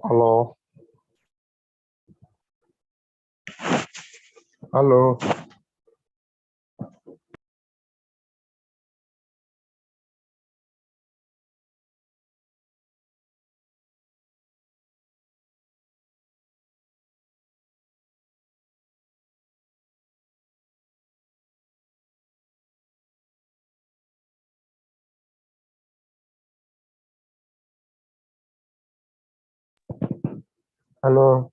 Halo, halo, halo.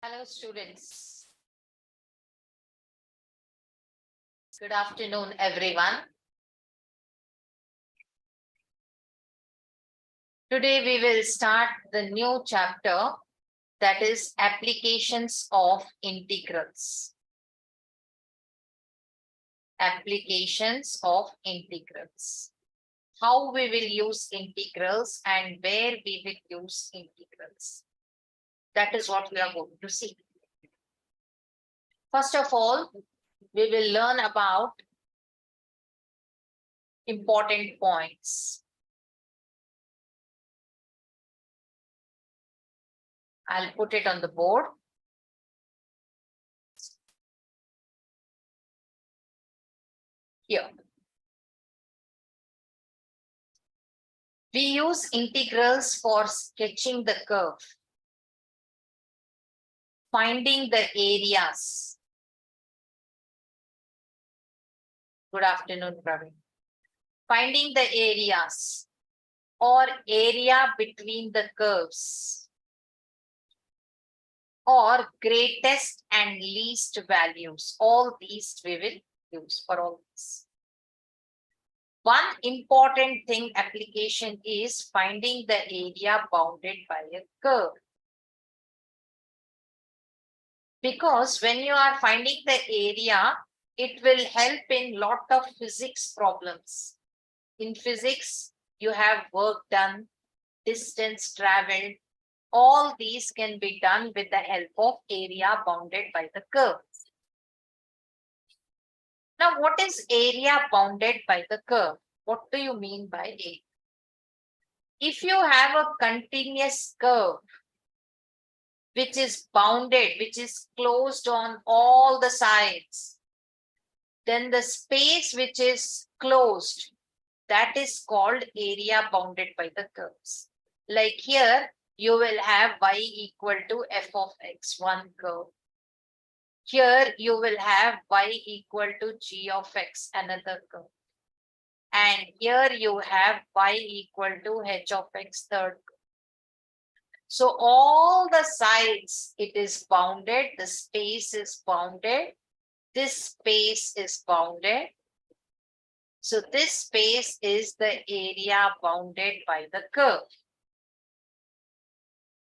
Hello, students. Good afternoon, everyone. Today, we will start the new chapter, that is applications of integrals. Applications of integrals. How we will use integrals and where we will use integrals. That is what we are going to see. First of all, we will learn about important points. I'll put it on the board. Here. We use integrals for sketching the curve, finding the areas. Good afternoon, Praveen. Finding the areas or area between the curves, or greatest and least values. All these we will use for all this. One important thing application is finding the area bounded by a curve. Because when you are finding the area, it will help in lot of physics problems. In physics, you have work done, distance traveled. All these can be done with the help of area bounded by the curve. Now, what is area bounded by the curve? What do you mean by area? If you have a continuous curve, which is bounded, which is closed on all the sides, then the space which is closed, that is called area bounded by the curves. Like here, you will have y equal to f of x, one curve. Here you will have y equal to g of x, another curve. And here you have y equal to h of x, third curve. So all the sides, it is bounded, the space is bounded, this space is bounded. So this space is the area bounded by the curve.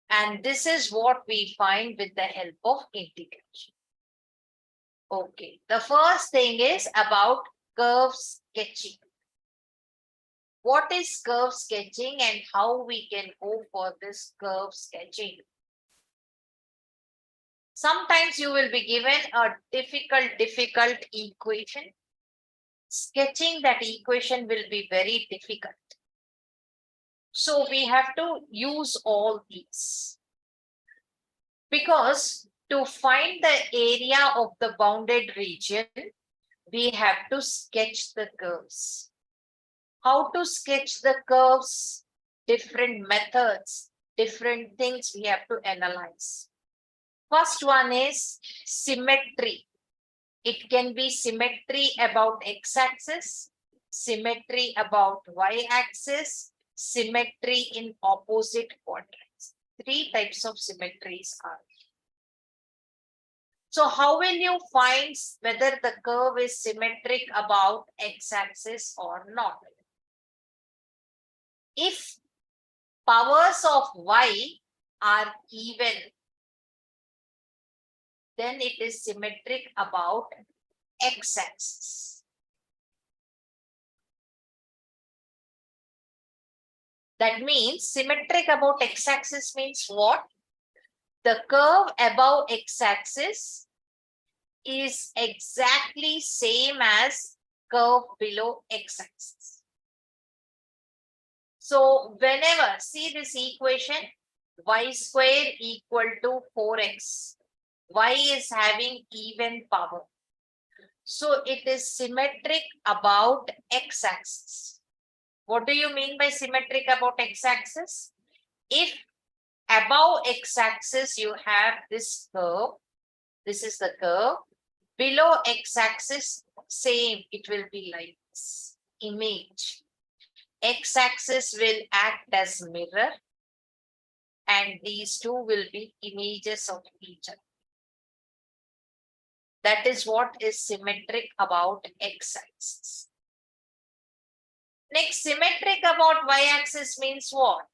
And this is what we find with the help of integration. Okay, the first thing is about curve sketching. What is curve sketching and how we can go for this curve sketching? Sometimes you will be given a difficult equation. Sketching that equation will be very difficult. So we have to use all these. Because to find the area of the bounded region, we have to sketch the curves. How to sketch the curves? Different methods, different things we have to analyze. First one is symmetry. It can be symmetry about x-axis, symmetry about y-axis, symmetry in opposite quadrants. Three types of symmetries are. So how will you find whether the curve is symmetric about x-axis or not? If powers of y are even, then it is symmetric about x-axis. That means symmetric about x-axis means what? The curve above x-axis is exactly same as curve below x-axis. So whenever, see this equation, y square equal to 4x. Y is having even power. So it is symmetric about x-axis. What do you mean by symmetric about x-axis? If above x-axis you have this curve, this is the curve. Below x-axis, same, it will be like this image. X-axis will act as mirror, and these two will be images of each other. That is what is symmetric about x-axis. Next, symmetric about y-axis means what?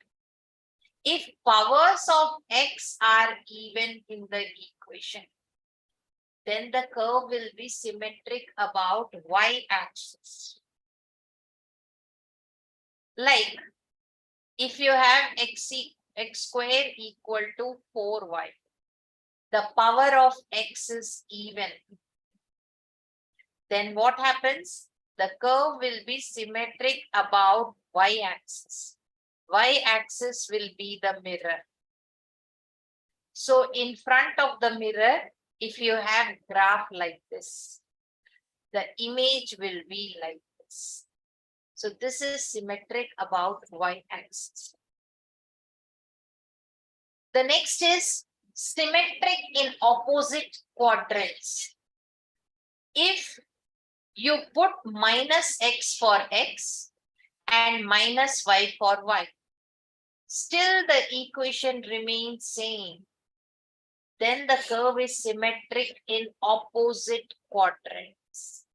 If powers of x are even in the equation, then the curve will be symmetric about y-axis. Like, if you have x square equal to 4y, the power of x is even. Then what happens? The curve will be symmetric about y-axis. Y-axis will be the mirror. So in front of the mirror, if you have graph like this, the image will be like this. So this is symmetric about y-axis. The next is symmetric in opposite quadrants. If you put minus x for x and minus y for y, still the equation remains same. Then the curve is symmetric in opposite quadrants.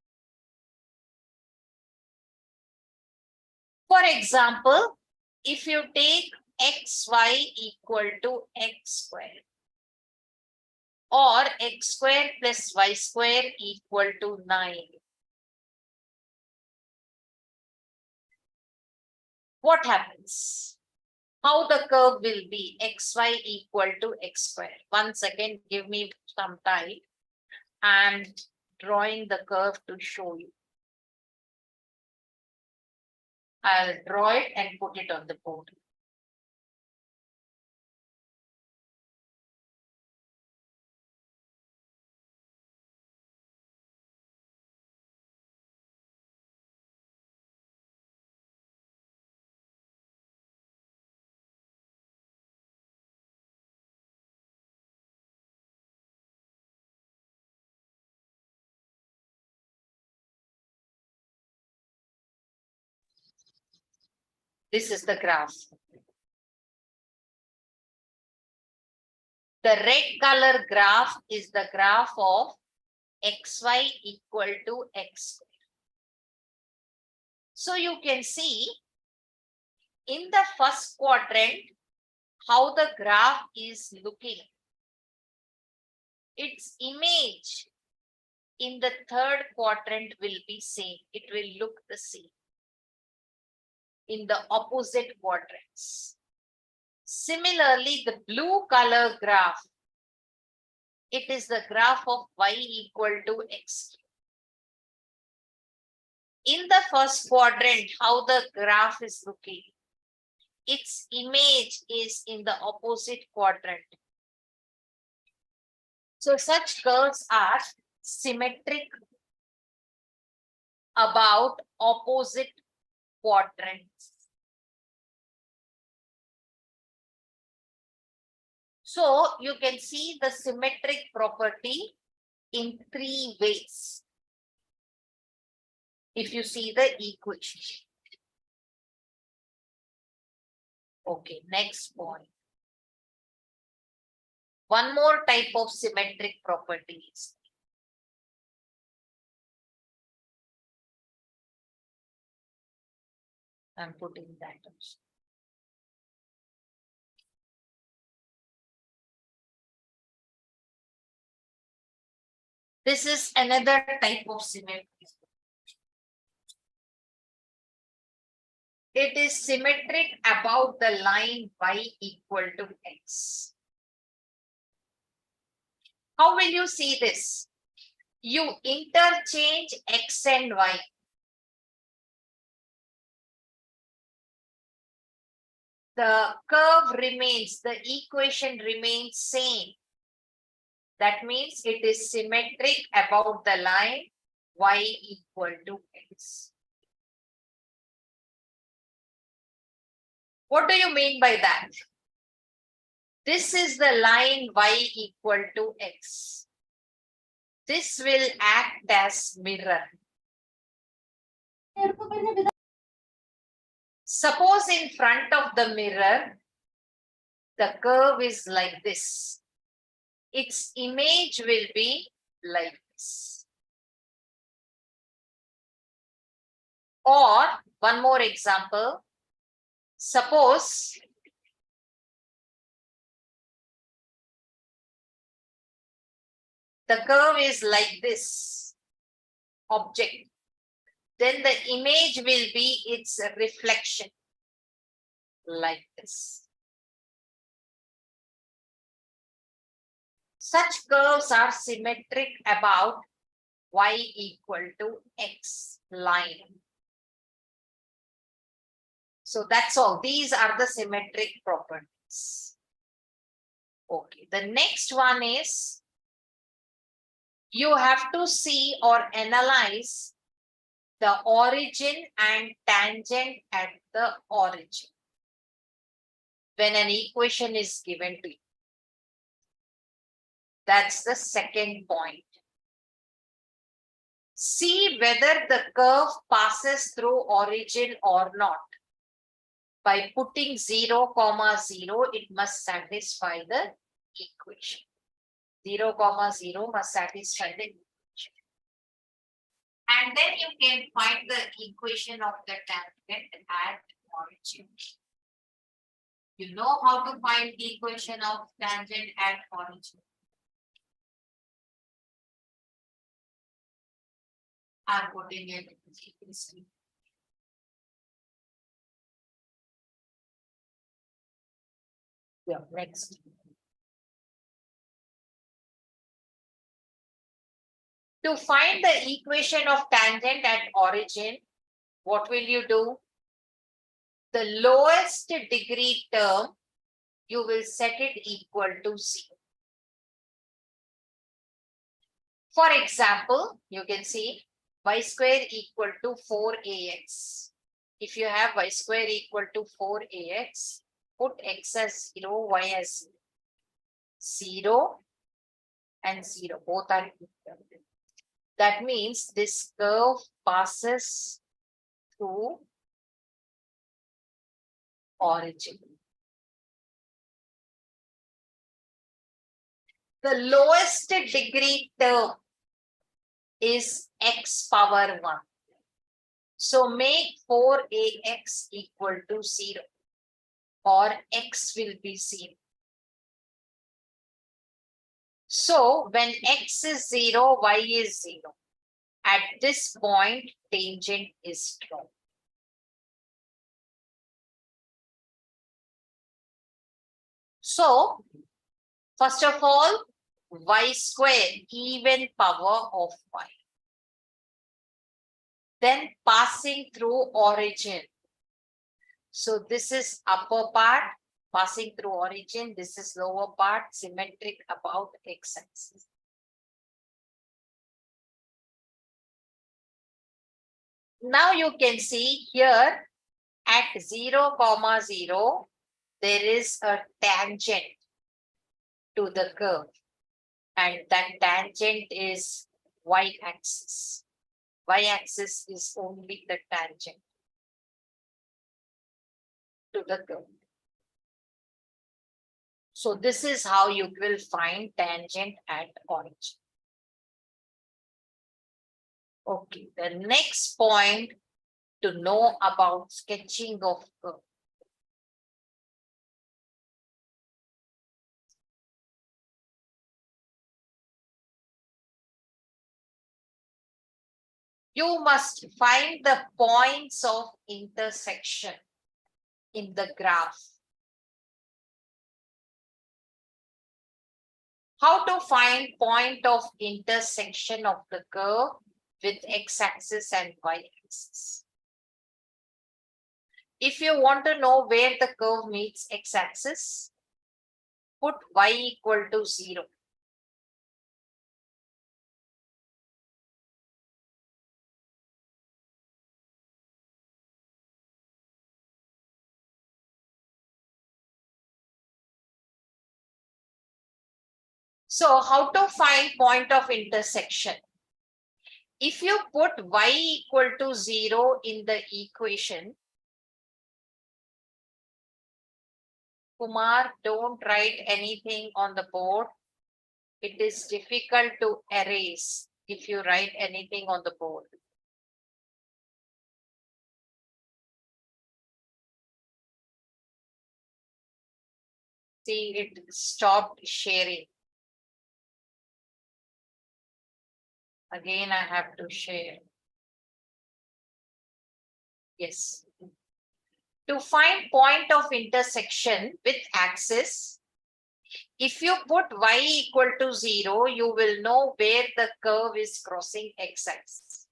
For example, if you take xy equal to x square, or x square plus y square equal to 9. What happens? How the curve will be xy equal to x square. 1 second, give me some time. I'm drawing the curve to show you. I'll draw it and put it on the board. This is the graph. The red color graph is the graph of xy equal to x square. So you can see in the first quadrant how the graph is looking. Its image in the third quadrant will be same. It will look the same in the opposite quadrants. Similarly, the blue color graph, it is the graph of y equal to x. In the first quadrant, how the graph is looking, its image is in the opposite quadrant. So such curves are symmetric about opposite quadrants. So you can see the symmetric property in 3 ways. If you see the equation. Okay, next point. One more type of symmetric properties. I'm putting that also. This is another type of symmetry. It is symmetric about the line y equal to x. How will you see this? You interchange x and y. The curve remains, the equation remains same. That means it is symmetric about the line y equal to x. What do you mean by that? This is the line y equal to x. This will act as mirror. Suppose in front of the mirror, the curve is like this. Its image will be like x. Or one more example. Suppose the curve is like this object, then the image will be its reflection like this. Such curves are symmetric about y equal to x line. So that's all. These are the symmetric properties. Okay, the next one is you have to see or analyze the origin and tangent at the origin when an equation is given to you. That's the second point. See whether the curve passes through origin or not. By putting 0, 0, it must satisfy the equation. 0, 0 must satisfy the equation. And then you can find the equation of the tangent at origin. You know how to find the equation of tangent at origin. I'm putting it in the screen. Yeah, next. To find the equation of tangent at origin, what will you do? The lowest degree term, you will set it equal to 0. For example, you can see y square equal to 4ax. If you have y square equal to 4ax, put x as 0, y as 0 and 0. Both are equal. That means this curve passes through origin. The lowest degree term is x power 1. So make 4ax equal to 0 or x will be 0. So when x is 0, y is 0. At this point, tangent is drawn. So, first of all, y square, even power of y. Then passing through origin. So this is upper part, passing through origin. This is lower part, symmetric about x-axis. Now you can see here at 0, 0, there is a tangent to the curve. And that tangent is y-axis. Y-axis is only the tangent to the curve. So this is how you will find tangent at origin. Okay, the next point to know about sketching of curve. You must find the points of intersection in the graph. How to find point of intersection of the curve with x-axis and y-axis? If you want to know where the curve meets x-axis, put y equal to 0. So how to find point of intersection? If you put y equal to 0 in the equation, Kumar, don't write anything on the board. It is difficult to erase. if you write anything on the board. See, it stopped sharing. Again, I have to share. Yes. To find point of intersection with axis, if you put y equal to 0, you will know where the curve is crossing x-axis.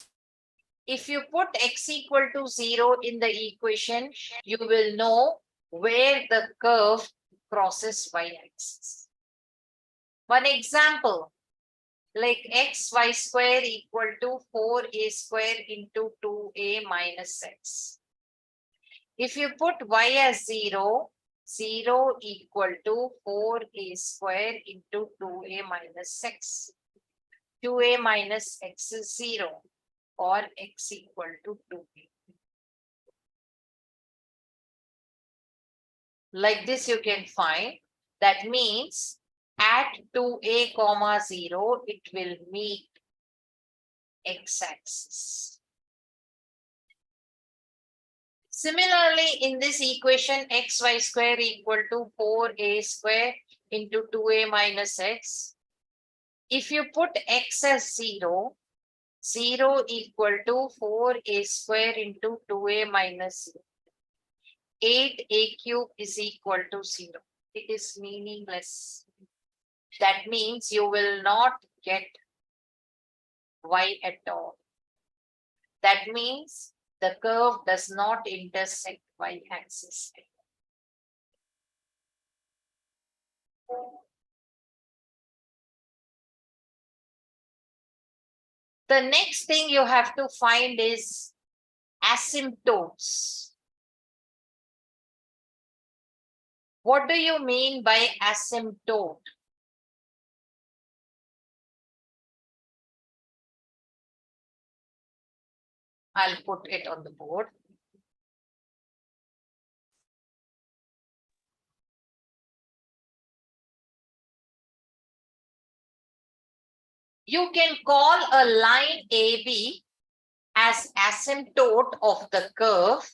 If you put x equal to 0 in the equation, you will know where the curve crosses y-axis. One example, like xy square equal to 4a square into 2a minus x. If you put y as 0, 0 equal to 4a square into 2a minus x. 2a minus x is 0 or x equal to 2a. Like this you can find. That means at 2a comma 0, it will meet x-axis. Similarly, in this equation, xy square equal to 4a square into 2a minus x. If you put x as 0, 0 equal to 4a square into 2a minus 8a cube is equal to 0. It is meaningless. That means you will not get y at all. That means the curve does not intersect y-axis. The next thing you have to find is asymptotes. What do you mean by asymptote? I'll put it on the board. You can call a line AB as asymptote of the curve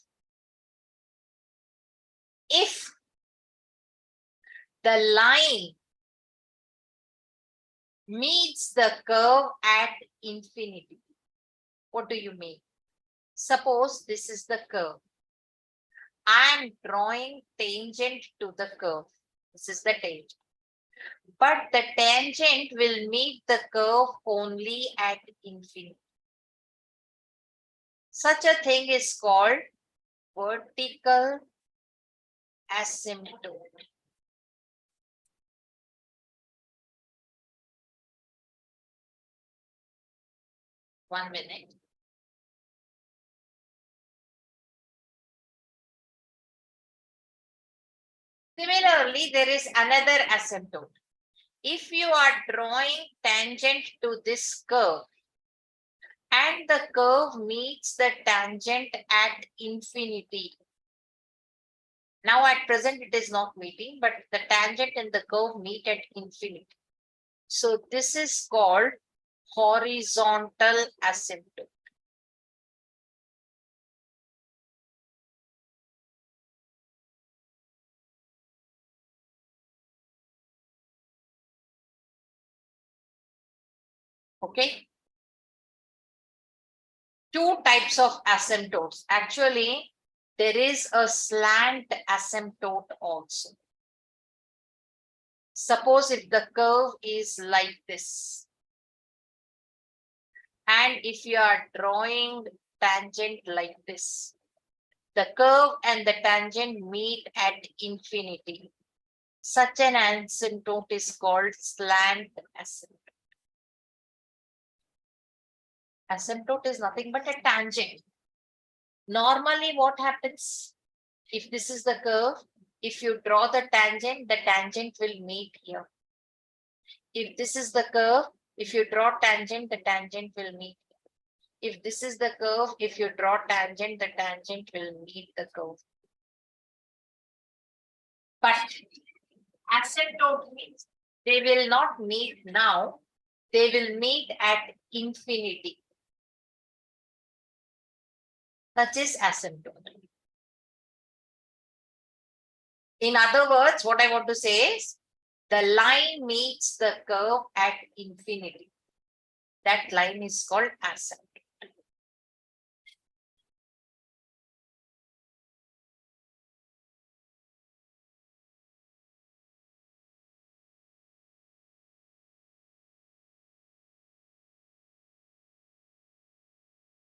if the line meets the curve at infinity. What do you mean? Suppose this is the curve. I am drawing tangent to the curve. This is the tangent. But the tangent will meet the curve only at infinity. Such a thing is called vertical asymptote. One minute. Similarly, there is another asymptote. If you are drawing tangent to this curve and the curve meets the tangent at infinity. Now at present it is not meeting, but the tangent and the curve meet at infinity. So this is called horizontal asymptote. Okay. Two types of asymptotes. Actually, there is a slant asymptote also. Suppose if the curve is like this, and if you are drawing tangent like this, the curve and the tangent meet at infinity. Such an asymptote is called slant asymptote. Asymptote is nothing but a tangent. Normally, what happens? If this is the curve, if you draw the tangent will meet here. If this is the curve, if you draw tangent, the tangent will meet. If this is the curve, if you draw tangent, the tangent will meet the curve. But asymptote means they will not meet now, they will meet at infinity. That is asymptote. In other words, what I want to say is the line meets the curve at infinity. That line is called asymptote.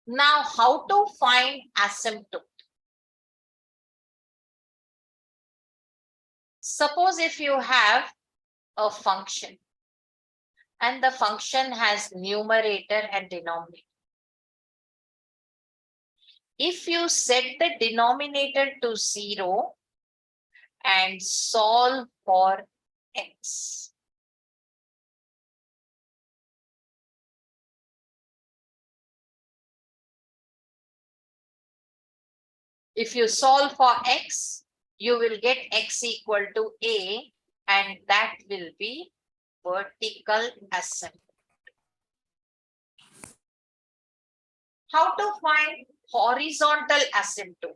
Now, how to find asymptote? Suppose if you have a function and the function has numerator and denominator. If you set the denominator to 0 and solve for x, if you solve for x, you will get x equal to a, and that will be vertical asymptote. How to find horizontal asymptote?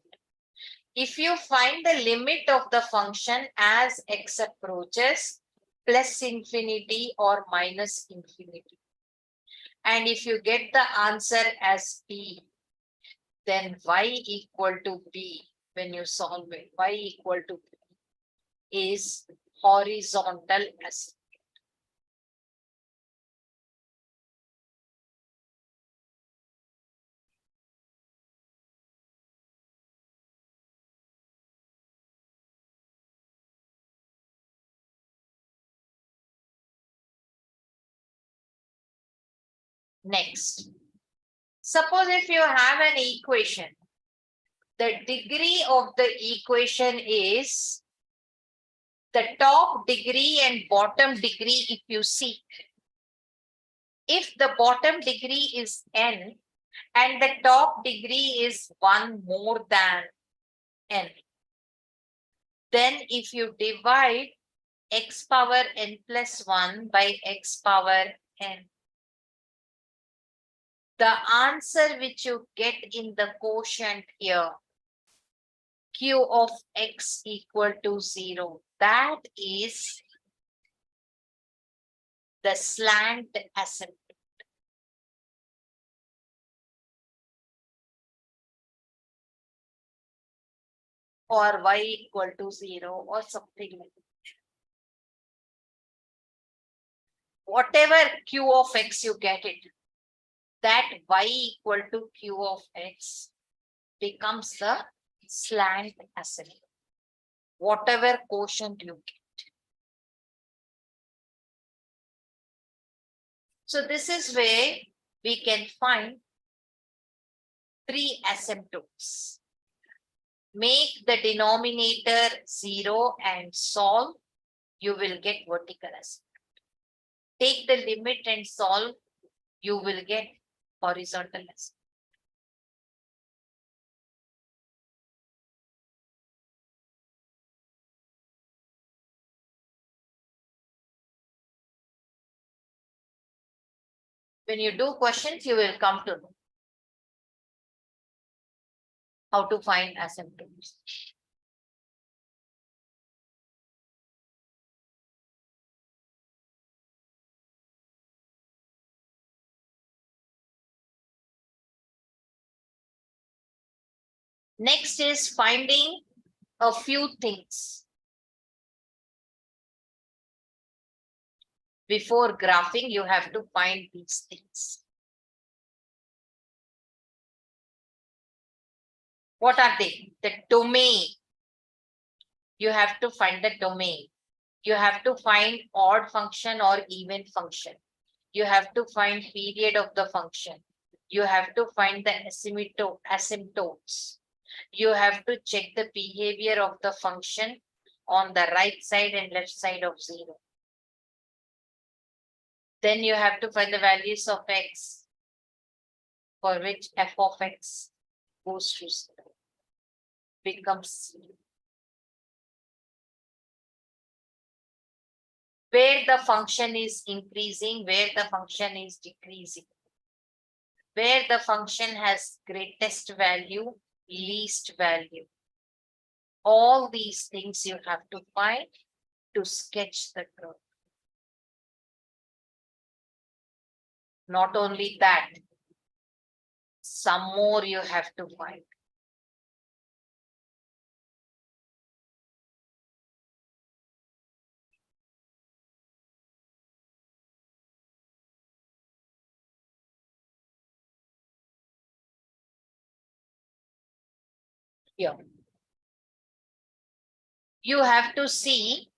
If you find the limit of the function as x approaches plus infinity or minus infinity, and if you get the answer as b, then y equal to b, when you solve it, y equal to b is horizontal asymptote. Next, suppose if you have an equation, the degree of the equation is the top degree and bottom degree. If you see, if the bottom degree is n and the top degree is 1 more than n, then if you divide x power n plus 1 by x power n, the answer which you get in the quotient here, q of x equal to 0, that is the slant asymptote. Or y equal to 0 or something like that. Whatever q of x you get it, that y equal to q of x becomes the slant asymptote, whatever quotient you get. So this is where we can find 3 asymptotes. Make the denominator 0 and solve, you will get vertical asymptote. Take the limit and solve, you will get horizontal asymptote. When you do questions, you will come to know how to find asymptotes. Next is finding a few things. Before graphing, you have to find these things. What are they? The domain. You have to find the domain. You have to find odd function or even function. You have to find period of the function. You have to find the asymptotes. You have to check the behavior of the function on the right side and left side of 0. Then you have to find the values of x for which f of x goes to 0, becomes 0. where the function is increasing, where the function is decreasing, where the function has greatest value, least value. All these things you have to find to sketch the curve. Not only that, some more you have to find. Here. You have to see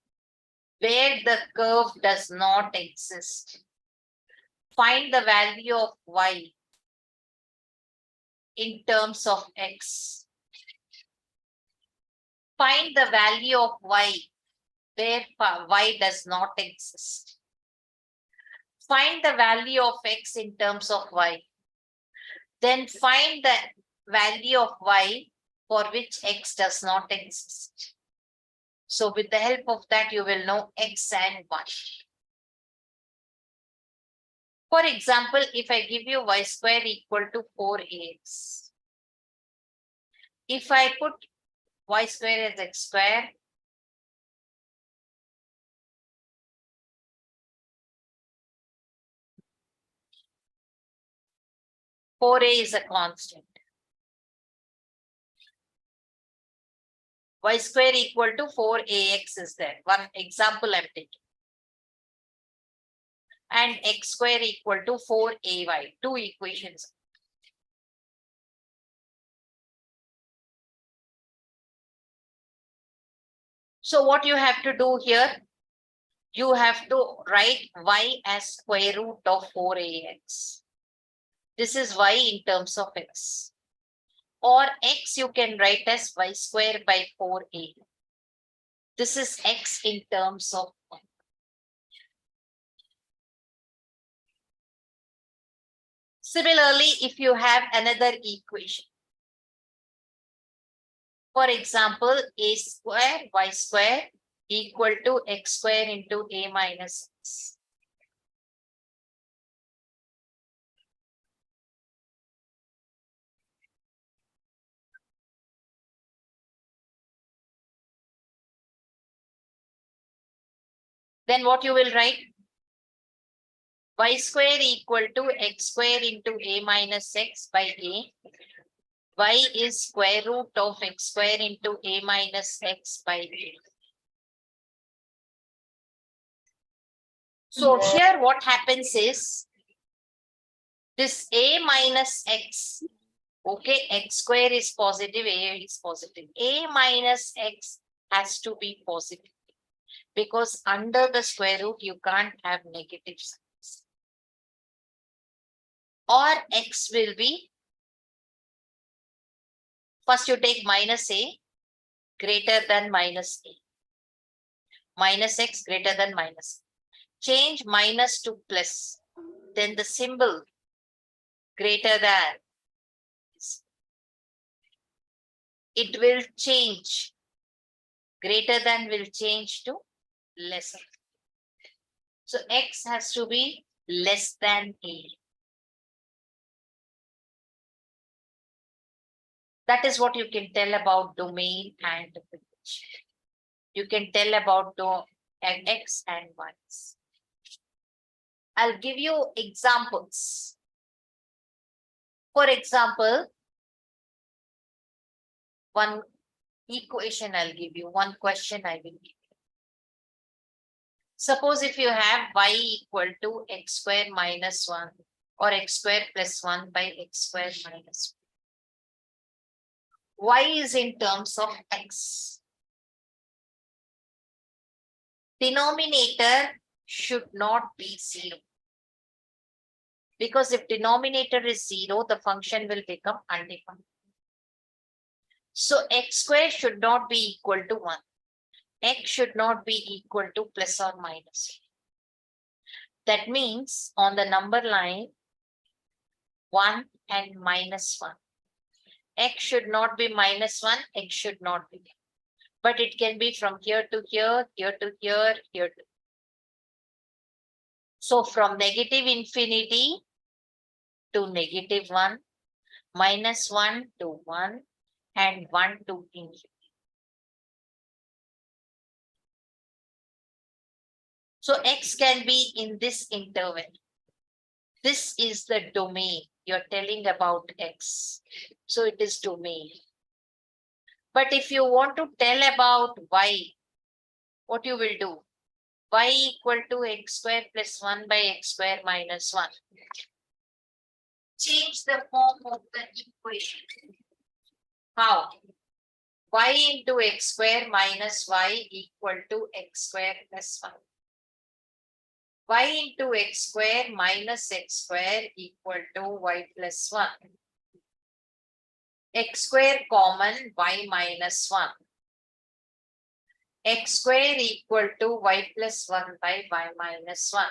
where the curve does not exist. Find the value of y in terms of x. Find the value of y where y does not exist. Find the value of x in terms of y. Then find the value of y for which x does not exist. So with the help of that, you will know x and y. For example, if I give you y square equal to 4ax, if I put y square as x square, four a is a constant. Y square equal to 4ax is there. One example I'm taking. And x square equal to 4ay. Two equations. So what you have to do here, you have to write y as square root of 4ax. This is y in terms of x. Or x you can write as y square by 4a. This is x in terms of y. Similarly, if you have another equation, for example, a square y square equal to x square into a minus x. Then what you will write? Y square equal to x square into a minus x by a. Y is square root of x square into a minus x by a. So here what happens is this a minus x, okay, x square is positive, a is positive. A minus x has to be positive because under the square root you can't have negative signs. Or x will be, first you take minus a greater than minus a. Minus x greater than minus. Change minus to plus. Then the symbol greater than, it will change. Greater than will change to lesser. So x has to be less than a. That is what you can tell about domain and differential. You can tell about x and y's. I'll give you examples. For example, one equation I'll give you, one question I will give you. Suppose if you have y equal to x square minus 1 or x square plus 1 by x square minus 1. Y is in terms of x. Denominator should not be 0. Because if denominator is 0, the function will become undefined. So x square should not be equal to 1. X should not be equal to plus or minus. That means on the number line 1 and minus 1. X should not be minus 1, x should not be. But it can be from here to here, here to here, here to. So from negative infinity to negative 1, minus 1 to 1, and 1 to infinity. So x can be in this interval. This is the domain. You're telling about x. So it is domain. But if you want to tell about y, what you will do? Y equal to x square plus 1 by x square minus 1. Change the form of the equation. How? Y into x square minus y equal to x square plus 1. Y into x square minus x square equal to y plus 1. X square common, y minus 1. X square equal to y plus 1 by y minus 1.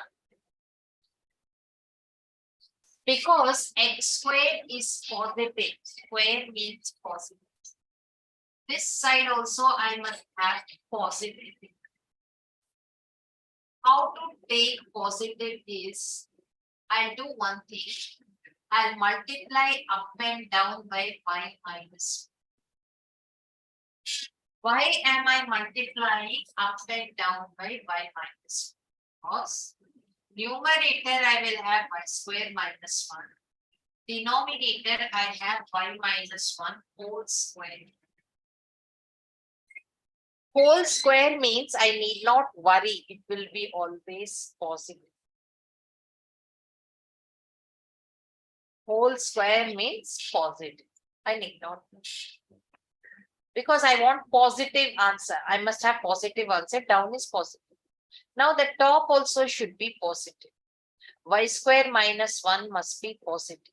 Because x square is positive, square means positive. This side also I must have positive. How to take positive is, I'll do one thing. I'll multiply up and down by y minus 1. Why am I multiplying up and down by y minus 1? Because numerator I will have y square minus 1. Denominator I have y minus 1 whole square. Whole square means I need not worry. It will be always positive. Whole square means positive. I need not. Because I want positive answer. I must have positive answer. Down is positive. Now the top also should be positive. Y square minus 1 must be positive.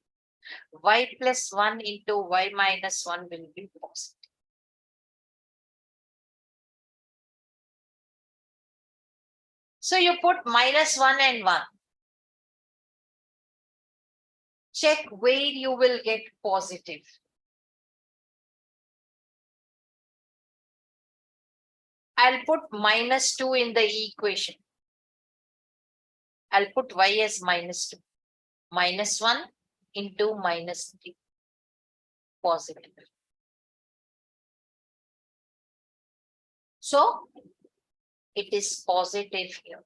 Y plus 1 into y minus 1 will be positive. So you put minus 1 and 1. Check where you will get positive. I'll put minus 2 in the equation. I'll put y as minus 2. Minus 1 into minus 3. Positive. So it is positive here.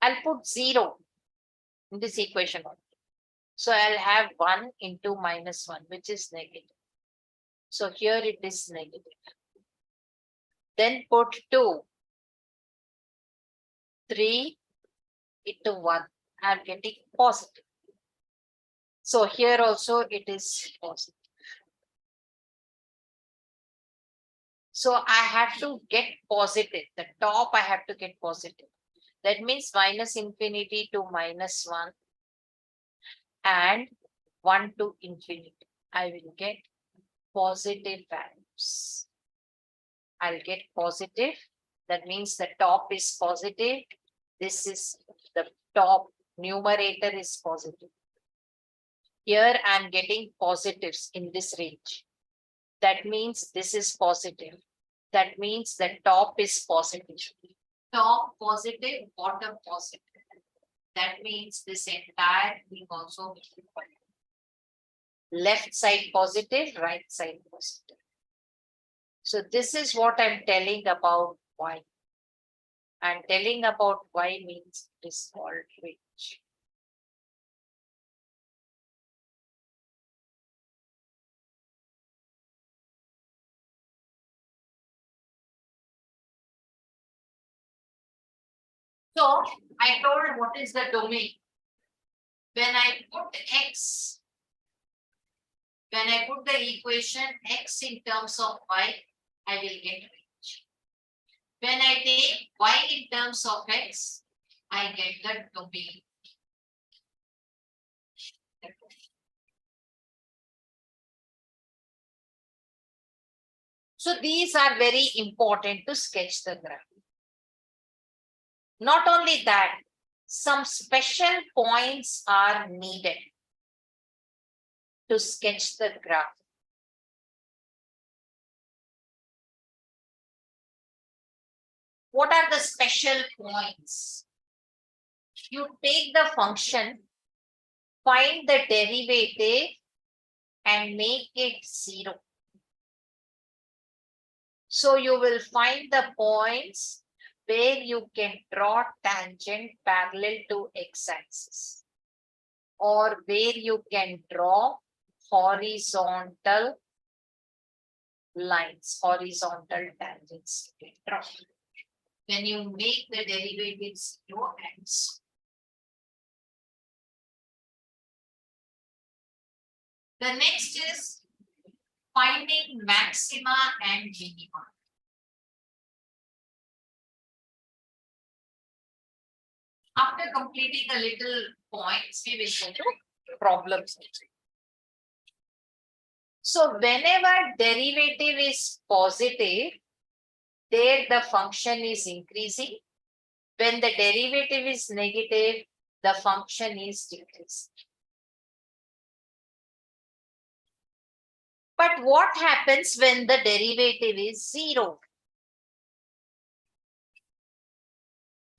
I'll put 0 in this equation. So I'll have 1 into minus 1, which is negative. So here it is negative. Then put 2. 3 into 1. I'm getting positive. So here also it is positive. So I have to get positive. The top I have to get positive. That means minus infinity to minus 1 and 1 to infinity. I will get positive values. I'll get positive. That means the top is positive. This is the top numerator is positive. Here I'm getting positives in this range. That means this is positive. That means the top is positive. Top positive, bottom positive. That means this entire thing also left side positive, right side positive. So this is what I'm telling about y. I'm telling about y means it is called range. So I told what is the domain. When I put x, when I put the equation x in terms of y, I will get range. When I take y in terms of x, I get the domain. So these are very important to sketch the graph. Not only that, some special points are needed to sketch the graph. What are the special points? you take the function, find the derivative and make it 0. So you will find the points where you can draw tangent parallel to x-axis, or where you can draw horizontal lines, horizontal tangents. You can draw. When you make the derivative 0 and so. The next is finding maxima and minima. After completing a little points, we will go to problems. So whenever derivative is positive, there the function is increasing. When the derivative is negative, the function is decreasing. But what happens when the derivative is 0?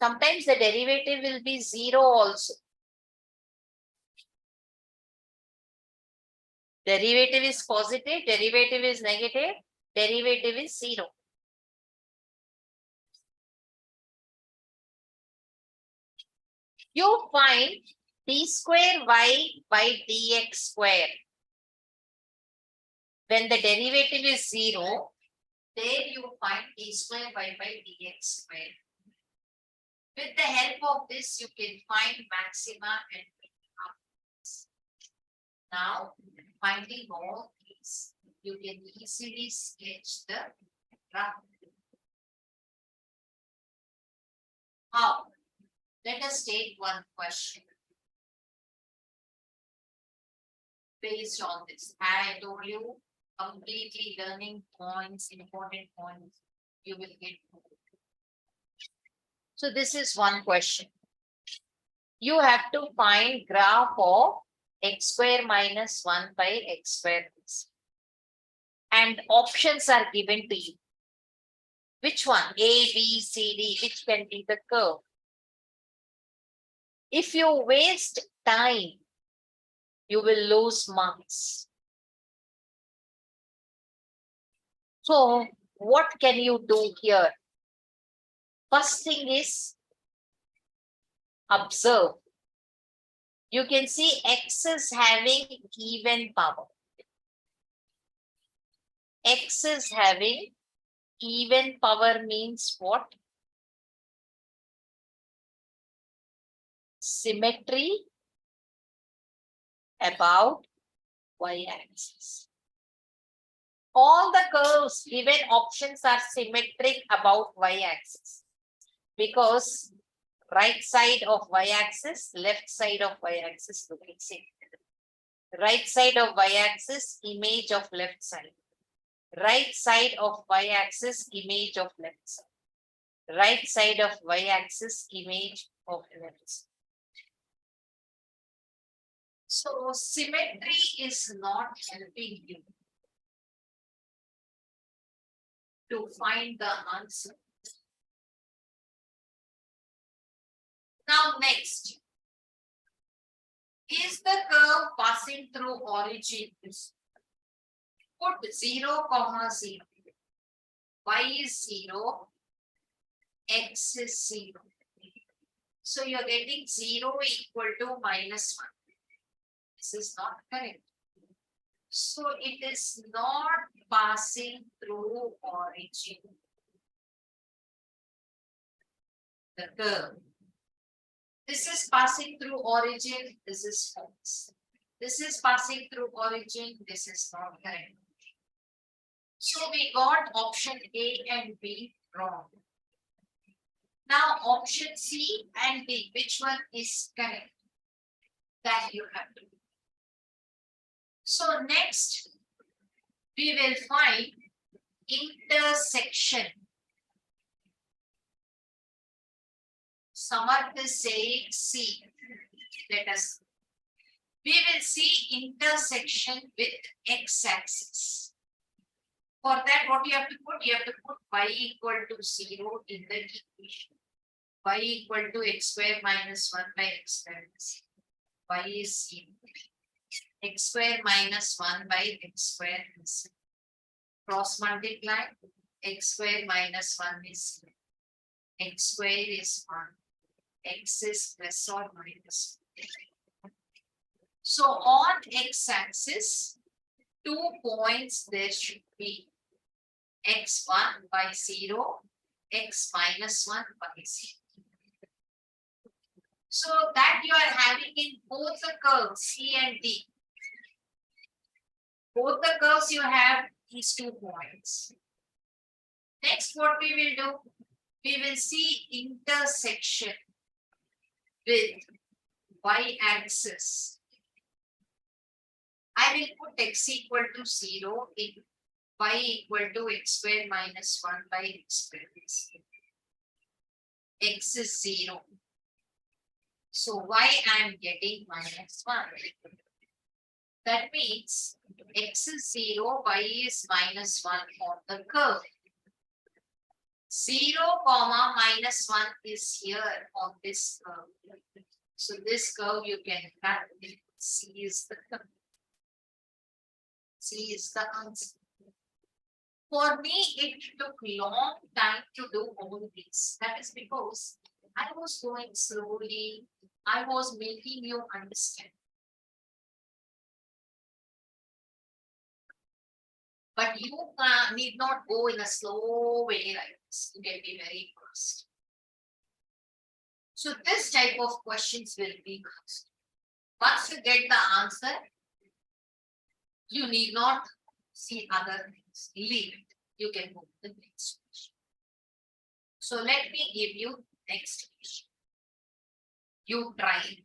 Sometimes the derivative will be 0 also. Derivative is positive, derivative is negative, derivative is 0. You find d square y by dx square. When the derivative is 0, there you find d square y by dx square. With the help of this, you can find maxima and minima. Now, finding all these, you can easily sketch the graph. How? Let us take one question. Based on this, I told you, completely learning points, important points, you will get. So this is one question. You have to find graph of x square minus 1 by x square. And options are given to you. Which one? A, B, C, D, which can be the curve? If you waste time, you will lose marks. So what can you do here? First thing is observe. You can see x is having even power. X is having even power means what? Symmetry about y-axis. All the curves given options are symmetric about y-axis, because right side of y-axis, left side of y-axis looking same. Right side of y-axis, image of left side. Right side of y-axis, image of left side. Right side of y-axis, image of left side. So symmetry is not helping you to find the answer. Now next, is the curve passing through origin? Put 0, 0. Y is 0, x is 0. So you're getting 0 equal to minus 1. This is not correct. So it is not passing through origin. The curve. This is passing through origin. This is false. This is passing through origin. This is not correct. So we got option A and B wrong. Now option C and D, which one is correct? That you have to do. So next, we will find intersection. Samarth is saying C. Let us. We will see intersection with x-axis. For that, what you have to put? You have to put y equal to 0 in the equation. y equal to x square minus 1 by x square. Y is 0. X square minus 1 by x square is 0. Cross multiply. X square minus 1 is 0. X square is 1. X is plus or minus 1. So on x-axis, 2 points there should be x1 by 0, x minus 1 by 0. So that you are having in both the curves C and D. Both the curves you have these 2 points. Next, what we will do? We will see intersection with y-axis. I will put x equal to 0 in y equal to x square minus 1 by x square. X is 0. So y I am getting minus 1. That means x is 0, y is minus 1 on the curve. 0, comma minus 1 is here on this curve. So this curve you can cut. C is the curve. C is the answer. For me, it took long time to do all this. That is because I was going slowly. I was making you understand. But you need not go in a slow way like this. You can be very fast. So this type of questions will be asked. Once you get the answer, you need not see other things. Leave it. You can move to the next question. So let me give you next question. You try it.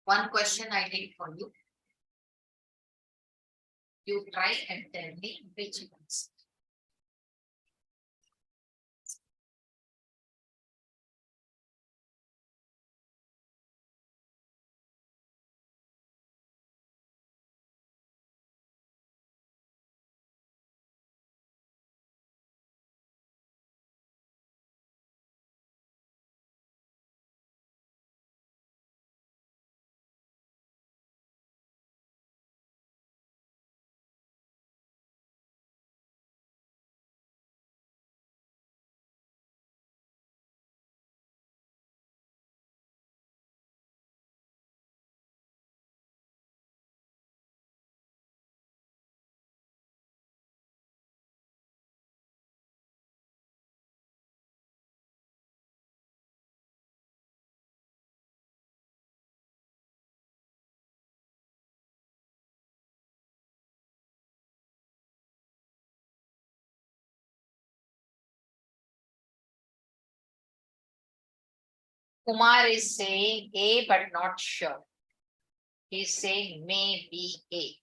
One question I did for you. You try and tell me which ones. Kumar is saying A but not sure. He's saying maybe A.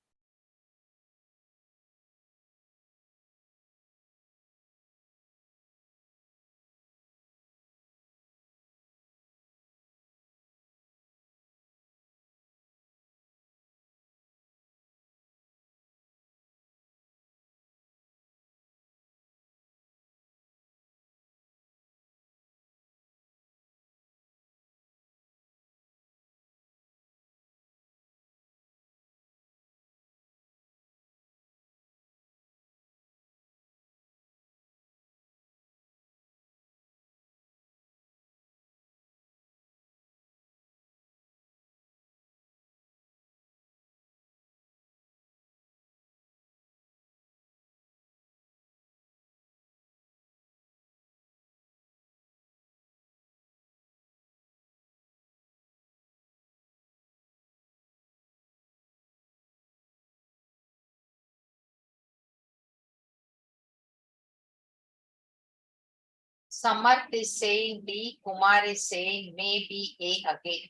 Samarth is saying B, Kumar is saying maybe A again.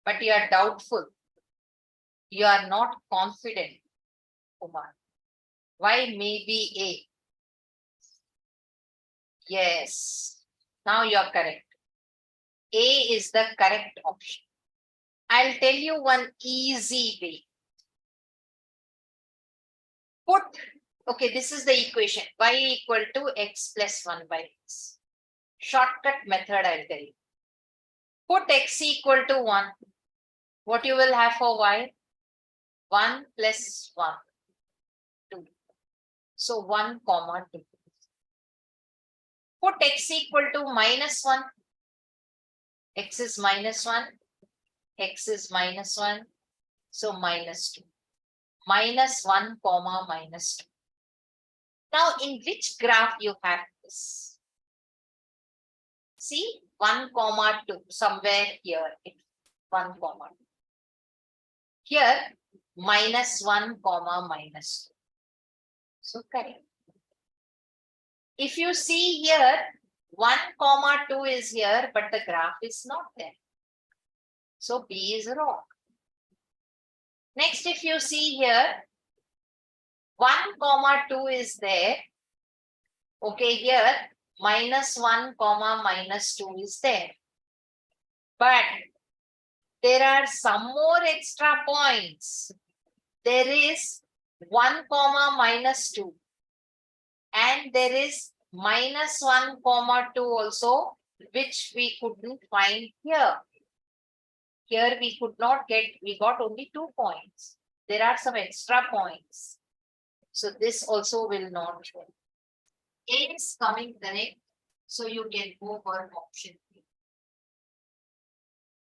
But you are doubtful. You are not confident, Kumar. Why maybe A? Yes. Now you are correct. A is the correct option. I'll tell you one easy way. Put Okay, this is the equation. Y equal to x plus 1 by x. Shortcut method I'll tell you. Put x equal to 1. What you will have for y? 1 plus 1, 2. So 1 comma 2. Put x equal to minus 1. X is minus 1. X is minus 1. So minus 2. Minus 1 comma minus 2. Now in which graph you have this? See 1 comma 2 somewhere here. 1 comma 2. Here minus 1 comma minus 2. So correct. If you see here 1 comma 2 is here, but the graph is not there. So B is wrong. Next, if you see here 1 comma 2 is there. Okay, here minus 1 comma minus 2 is there. But there are some more extra points. There is 1 comma minus 2. And there is minus 1 comma 2 also, which we couldn't find here. Here we could not get, we got only 2 points. There are some extra points. So this also will not show. A is coming correct. So you can go for option B.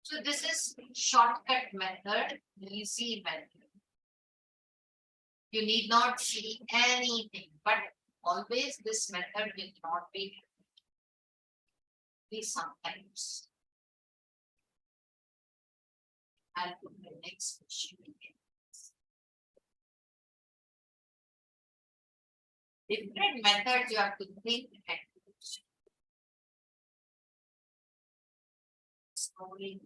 So this is shortcut method, easy method. You need not see anything, but always this method will not be sometimes. I'll put the next question again. Different methods you have to think and slowly.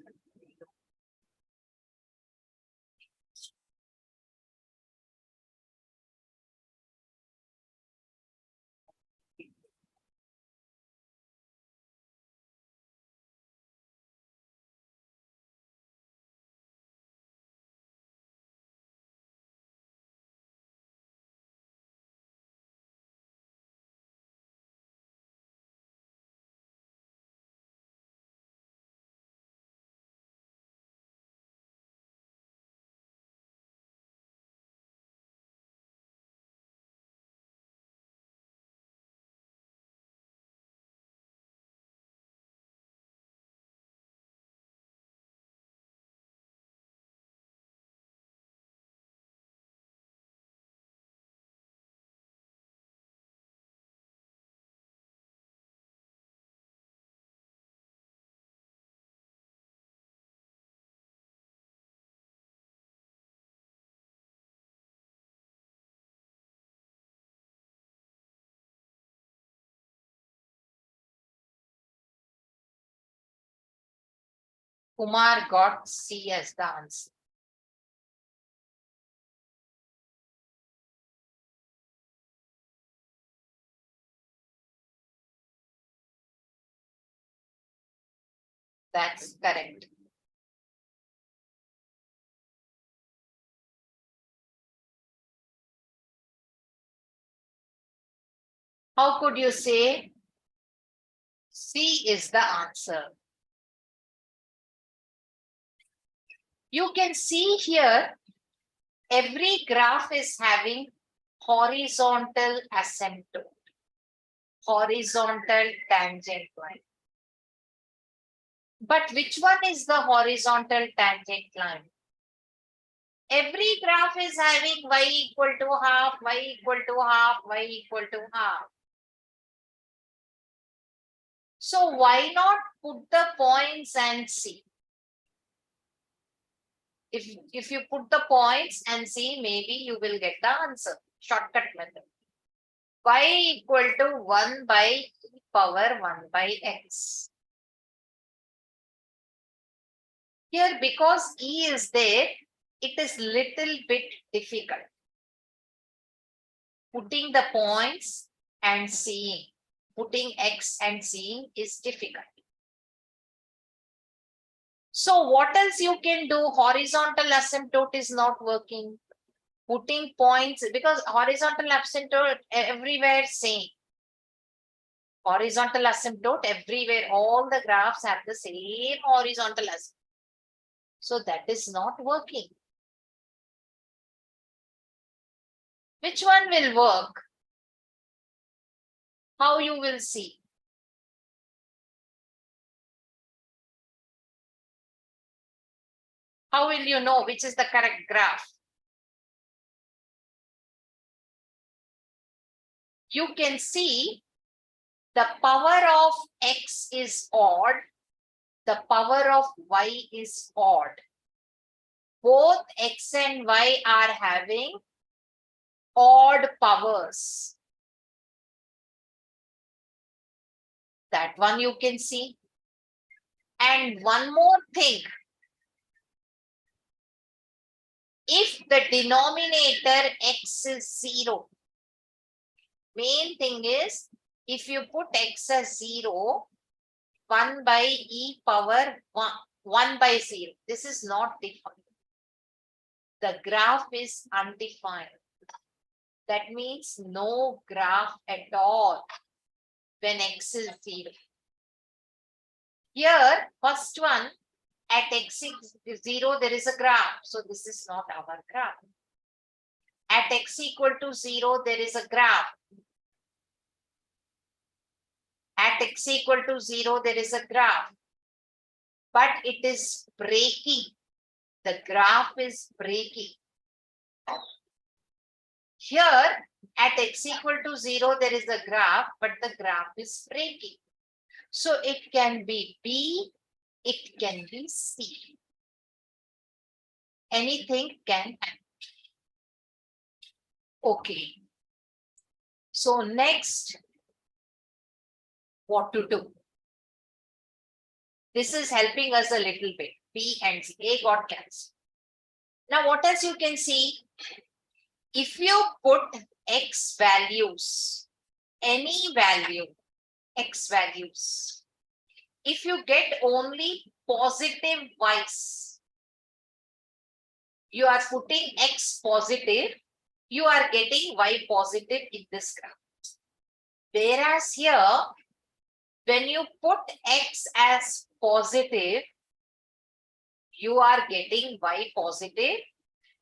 Kumar got C as the answer. That's correct. How could you say C is the answer? You can see here, every graph is having horizontal asymptote, horizontal tangent line. But which one is the horizontal tangent line? Every graph is having y equal to half, y equal to half, y equal to half. So why not put the points and see? If you put the points and see, maybe you will get the answer. Shortcut method. Y equal to 1 by e power 1 by x. Here, because e is there, it is little bit difficult. Putting the points and seeing, putting x and seeing is difficult. So what else you can do? Horizontal asymptote is not working. Putting points, because horizontal asymptote everywhere same. Horizontal asymptote everywhere, all the graphs have the same horizontal asymptote. So that is not working. Which one will work? How you will see? How will you know which is the correct graph? You can see the power of x is odd, the power of y is odd. Both x and y are having odd powers. That one you can see. And one more thing. If the denominator x is 0, main thing is, if you put x as 0, 1 by e power 1 by 0. This is not defined. The graph is undefined. That means no graph at all when x is 0. Here, first one, at x is 0, there is a graph. So this is not our graph. At x equal to 0, there is a graph. At x equal to 0, there is a graph. But it is breaking. The graph is breaking. Here, at x equal to 0, there is a graph, but the graph is breaking. So it can be B, it can be C. Anything can happen. Okay. So next, what to do? This is helping us a little bit. B and C. A got cancelled. Now what else you can see? If you put x values, any value, x values, if you get only positive y's, you are putting x positive, you are getting y positive in this graph. Whereas here, when you put x as positive, you are getting y positive.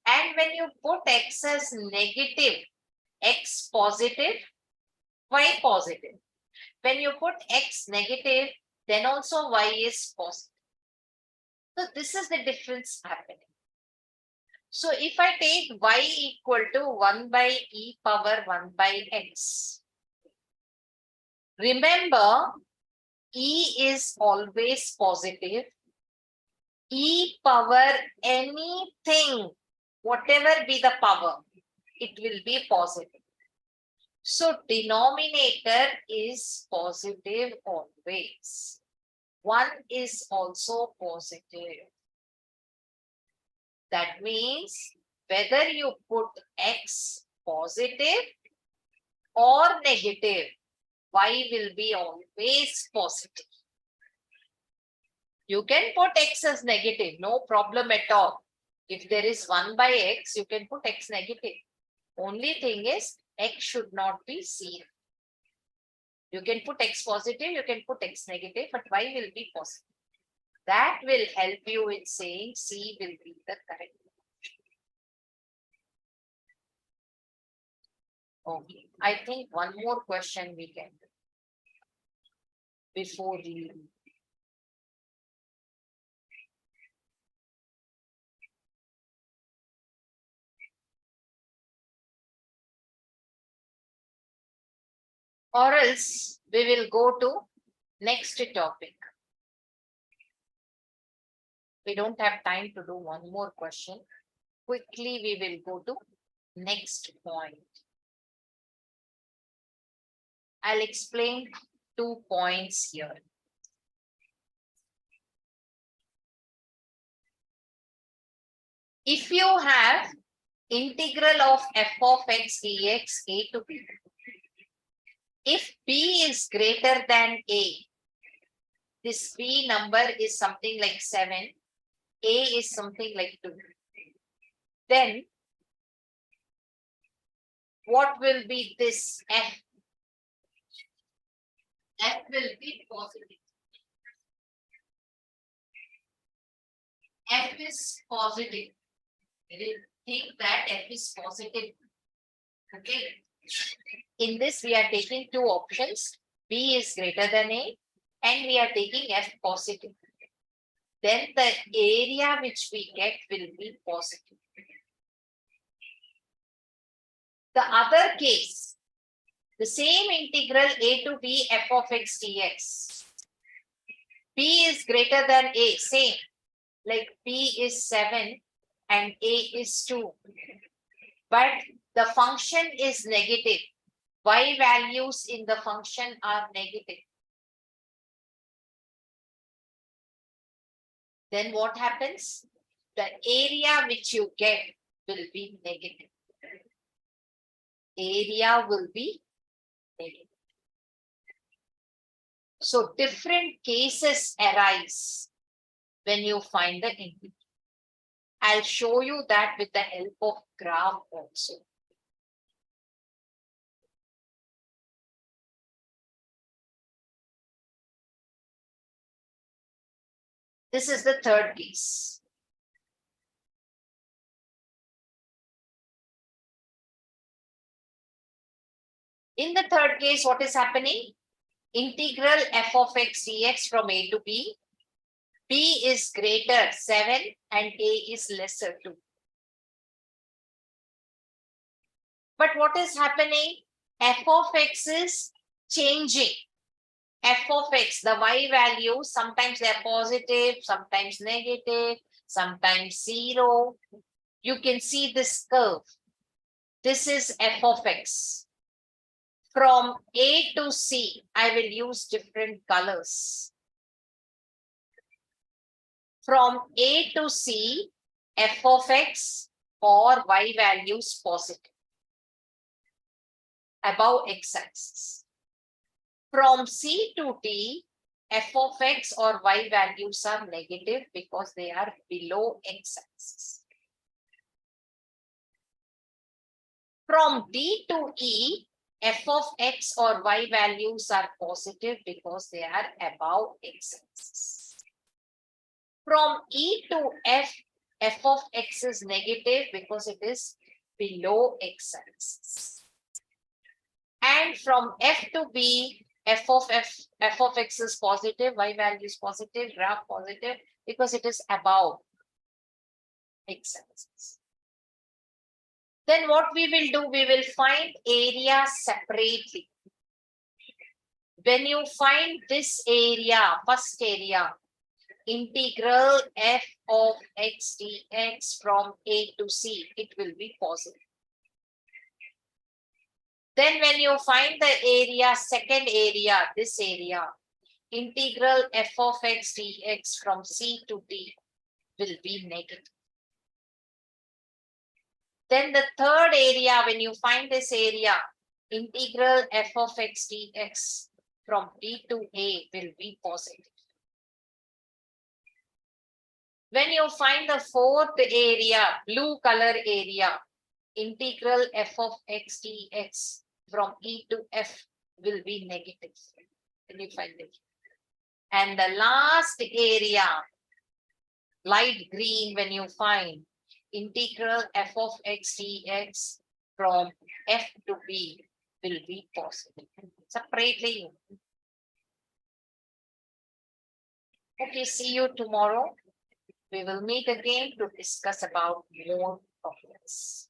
And when you put x as negative, x positive, y positive. When you put x negative, then also y is positive. So this is the difference happening. So if I take y equal to 1 by e power 1 by x, remember e is always positive. E power anything, whatever be the power, it will be positive. So denominator is positive always. 1 is also positive. That means whether you put x positive or negative, y will be always positive. You can put x as negative, no problem at all. If there is 1 by x, you can put x negative. Only thing is, x should not be seen. You can put x positive, you can put x negative, but y will be positive. That will help you in saying C will be the correct one. Okay, I think one more question we can do before leaving. Or else we will go to next topic. We don't have time to do one more question. Quickly, we will go to next point. I'll explain 2 points here. If you have integral of f of x dx a to b, if b is greater than a, this b number is something like 7, a is something like 2, then what will be this F? F will be positive. F is positive. Think that F is positive. Okay. In this, we are taking two options. B is greater than A, and we are taking F positive. Then the area which we get will be positive. The other case, the same integral A to B f of x dx. B is greater than A, same. Like B is 7 and A is 2. But the function is negative. Y values in the function are negative. Then what happens? The area which you get will be negative. Area will be negative. So different cases arise when you find the integral. I'll show you that with the help of graph also. This is the third case. In the third case, what is happening? Integral f of x dx from A to B. B is greater 7 and A is lesser 2. But what is happening? F of x is changing. F of x, the y values, sometimes they are positive, sometimes negative, sometimes 0. You can see this curve. This is f of x. From A to C, I will use different colors. From A to C, f of x or y values positive above x-axis. From C to D, f of x or y values are negative because they are below x-axis. From D to E, f of x or y values are positive because they are above x-axis. From E to F, f of x is negative because it is below x-axis. And from F to B, f of x is positive, y value is positive, graph positive because it is above x-axis. Then what we will do, we will find area separately. When you find this area, first area, integral f of x dx from A to C, it will be positive. Then when you find the area, second area, this area, integral f of x dx from C to D will be negative. Then the third area, when you find this area, integral f of x dx from D to A will be positive. When you find the fourth area, blue color area, integral f of x dx from E to F will be negative. Can you find it? And the last area, light green, when you find integral f of x dx from F to B will be positive. Separately. Okay, see you tomorrow. We will meet again to discuss about more problems.